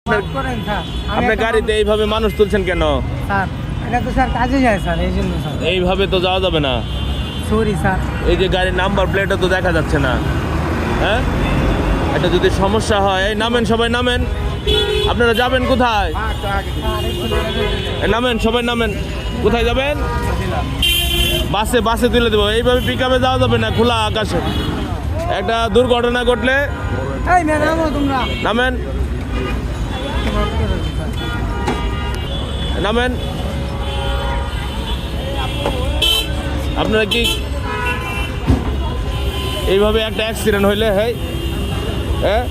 আপনার গাড়িতে এইভাবে মানুষ তুলছেন কেন? স্যার এটা তো স্যার কাজে যায় স্যার, এই জন্য স্যার। এইভাবে তো যাওয়া যাবে না। Sorry sir. এই যে গাড়ির নাম্বার প্লেটও তো দেখা যাচ্ছে না। হ্যাঁ, এটা যদি সমস্যা হয়, এই নামেন, সবাই নামেন। আপনারা যাবেন কোথায়? নামেন, সবাই নামেন। কোথায় যাবেন? বাসে, বাসে তুলে দেবো। এইভাবে পিক আপে যাওয়া যাবে না খোলা আকাশে। একটা দুর্ঘটনা ঘটলে নামেন, নামেন। আপনারা কি এইভাবে একটা অ্যাক্সিডেন্ট হইলে হ্যাঁ হ্যাঁ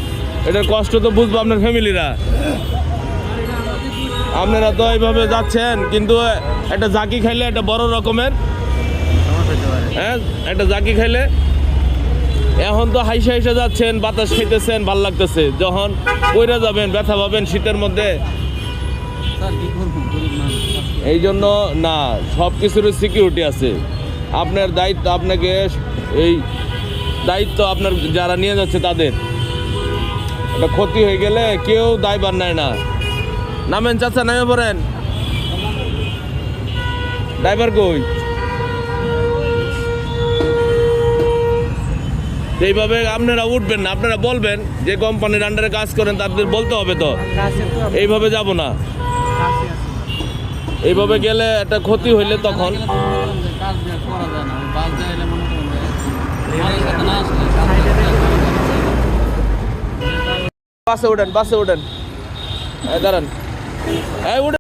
এটার কষ্ট তো বুঝবো আপনার ফ্যামিলিরা। আপনারা তো এইভাবে যাচ্ছেন, কিন্তু একটা জাকি খাইলে একটা বড় রকমের হ্যাঁ, একটা জাকি খাইলে। এখন তো হাইসা হাইসা যাচ্ছেন, বাতাস খাইতেছেন, ভাল লাগতেছে। যখন পইরা যাবেন ব্যথা পাবেন শীতের মধ্যে। এই জন্য না, সব কিছুর সিকিউরিটি আছে। আপনার দায়িত্ব, আপনাকে এই দায়িত্ব আপনার যারা নিয়ে যাচ্ছে তাদের। একটা ক্ষতি হয়ে গেলে কেউ দায়ভার নেয় না। নামেন চাচা, নামে পড়েন। ড্রাইভার কই? এইভাবে আপনারা উঠবেন না, আপনারা বলবেন যে কোম্পানির আন্ডারে কাজ করেন, তাদের বলতে হবে তো এইভাবে যাব না। এইভাবে গেলে একটা ক্ষতি হইলে তখন বাসে উঠেন, বাসে উঠেন, দাঁড়ান, উঠেন।